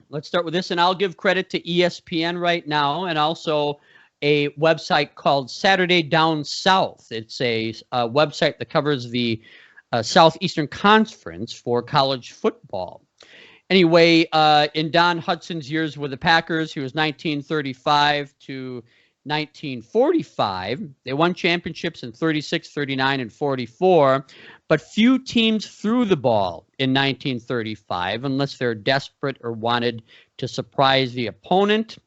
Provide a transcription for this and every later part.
Let's start with this, and I'll give credit to ESPN right now, and also a website called Saturday Down South. It's a website that covers the Southeastern Conference for college football. Anyway, in Don Hutson's years with the Packers, he was 1935 to 1945. They won championships in 36, 39, and 44, but few teams threw the ball in 1935 unless they're desperate or wanted to surprise the opponent.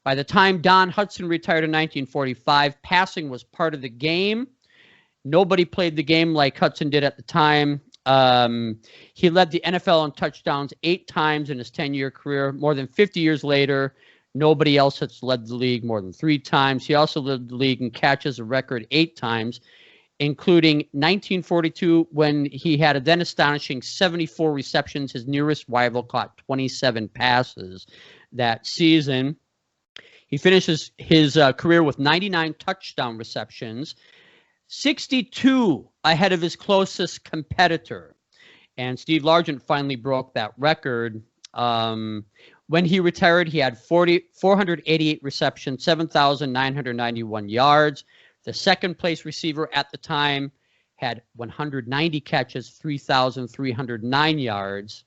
By the time Don Hutson retired in 1945, passing was part of the game. Nobody played the game like Hutson did at the time. He led the NFL in touchdowns 8 times in his 10-year career. More than 50 years later, nobody else has led the league more than 3 times. He also led the league in catches, a record 8 times, including 1942 when he had a then astonishing 74 receptions. His nearest rival caught 27 passes that season. He finishes his career with 99 touchdown receptions, 62 ahead of his closest competitor. And Steve Largent finally broke that record. When he retired, he had 488 receptions, 7,991 yards. The second place receiver at the time had 190 catches, 3,309 yards.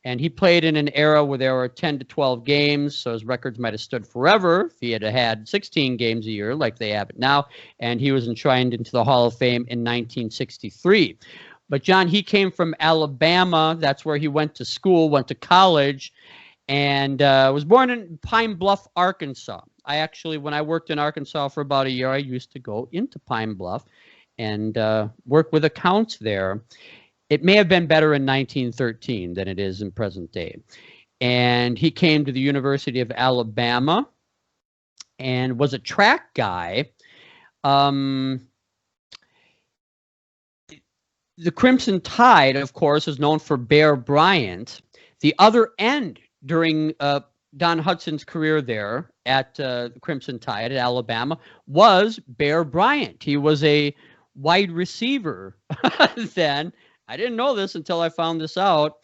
And he played in an era where there were 10 to 12 games, so his records might have stood forever if he had had 16 games a year like they have it now. And he was enshrined into the Hall of Fame in 1963. But, John, he came from Alabama. That's where he went to school, went to college, and was born in Pine Bluff, Arkansas. When I worked in Arkansas for about a year, I used to go into Pine Bluff and work with accounts there. It may have been better in 1913 than it is in present day. And he came to the University of Alabama and was a track guy. The Crimson Tide, of course, is known for Bear Bryant. The other end during Don Hutson's career there at the Crimson Tide at Alabama was Bear Bryant. He was a wide receiver then. I didn't know this until I found this out.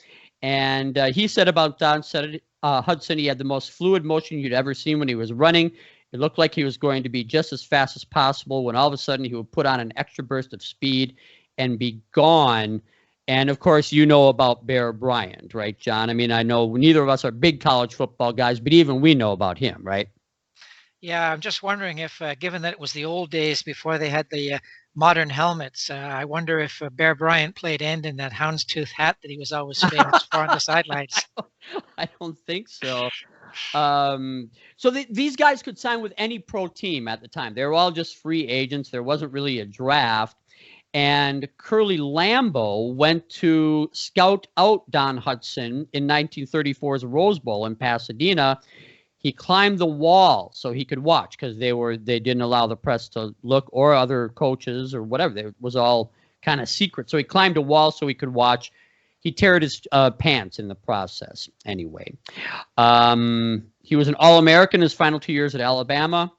And he said about Don Hutson, he had the most fluid motion you'd ever seen when he was running. It looked like he was going to be just as fast as possible when all of a sudden he would put on an extra burst of speed and be gone. And, of course, you know about Bear Bryant, right, John? I mean, I know neither of us are big college football guys, but even we know about him, right? Yeah, I'm just wondering if, given that it was the old days before they had the modern helmets, I wonder if Bear Bryant played end in that houndstooth hat that he was always famous for on the sidelines. I don't think so. These guys could sign with any pro team at the time. They were all just free agents. There wasn't really a draft. And Curly Lambeau went to scout out Don Hutson in 1934's Rose Bowl in Pasadena. He climbed the wall so he could watch because they didn't allow the press to look or other coaches or whatever. It was all kind of secret. So he climbed a wall so he could watch. He teared his pants in the process anyway. He was an All-American his final 2 years at Alabama.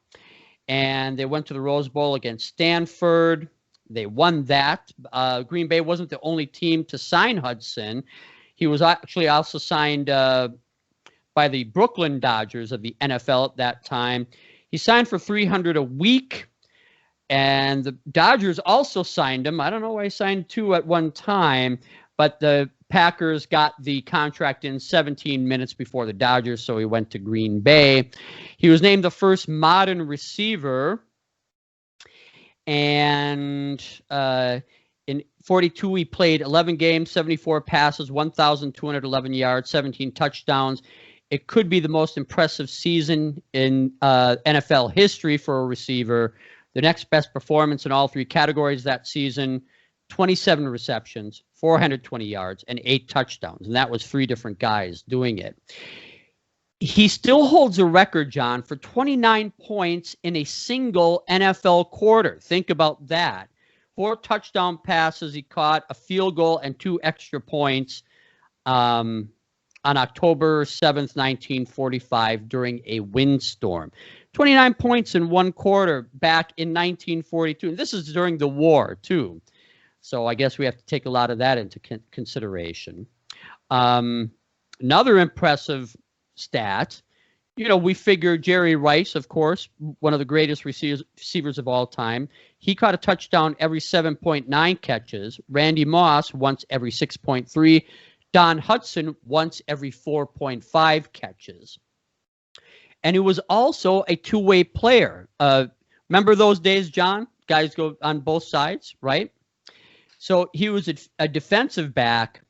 And they went to the Rose Bowl against Stanford. They won that. Green Bay wasn't the only team to sign Hutson. He was actually also signed by the Brooklyn Dodgers of the NFL at that time. He signed for $300 a week, and the Dodgers also signed him. I don't know why he signed 2 at one time, but the Packers got the contract in 17 minutes before the Dodgers, so he went to Green Bay. He was named the first modern receiver, and in 42, he played 11 games, 74 passes, 1,211 yards, 17 touchdowns. It could be the most impressive season in NFL history for a receiver. The next best performance in all 3 categories that season, 27 receptions, 420 yards, and 8 touchdowns. And that was 3 different guys doing it. He still holds a record, John, for 29 points in a single NFL quarter. Think about that. 4 touchdown passes he caught, a field goal, and 2 extra points on October 7th, 1945, during a windstorm. 29 points in 1 quarter back in 1942. And this is during the war, too. So I guess we have to take a lot of that into consideration. Another impressive stat, we figure Jerry Rice, of course, one of the greatest receivers of all time. He caught a touchdown every 7.9 catches. Randy Moss once every 6.3. Don Hutson once every 4.5 catches. And he was also a two-way player. Remember those days, John? Guys go on both sides, right? So he was a defensive back.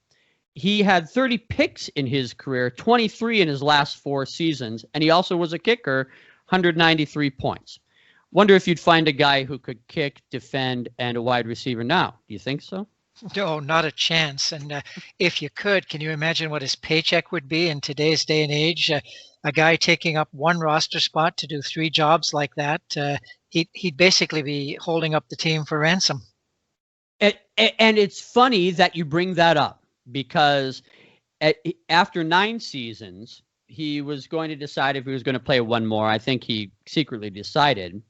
He had 30 picks in his career, 23 in his last 4 seasons, and he also was a kicker, 193 points. Wonder if you'd find a guy who could kick, defend, and a wide receiver now. Do you think so? No, not a chance. And if you could, can you imagine what his paycheck would be in today's day and age? A guy taking up one roster spot to do 3 jobs like that, he'd basically be holding up the team for ransom. And it's funny that you bring that up, because after 9 seasons, he was going to decide if he was going to play one more. I think he secretly decided.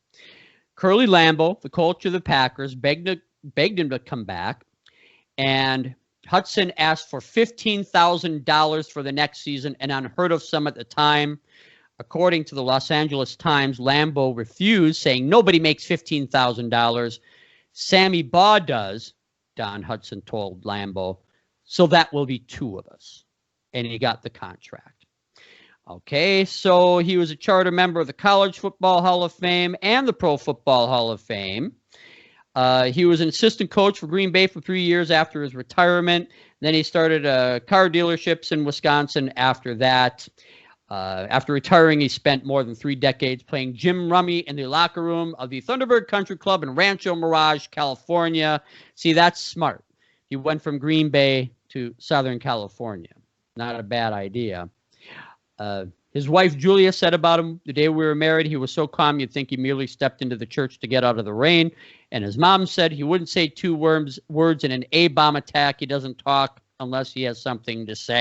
Curly Lambeau, the coach of the Packers, begged him to come back, and Hutson asked for $15,000 for the next season, an unheard of sum at the time. According to the Los Angeles Times, Lambeau refused, saying nobody makes $15,000. Sammy Baugh does, Don Hutson told Lambeau. So that will be 2 of us. And he got the contract. Okay, so he was a charter member of the College Football Hall of Fame and the Pro Football Hall of Fame. He was an assistant coach for Green Bay for 3 years after his retirement. Then he started car dealerships in Wisconsin after that. After retiring, he spent more than 3 decades playing Jim Rummy in the locker room of the Thunderbird Country Club in Rancho Mirage, California. See, that's smart. He went from Green Bay to Southern California. Not a bad idea. His wife, Julia, said about him, the day we were married, he was so calm you'd think he merely stepped into the church to get out of the rain. And his mom said he wouldn't say 2 words in an A-bomb attack. He doesn't talk unless he has something to say.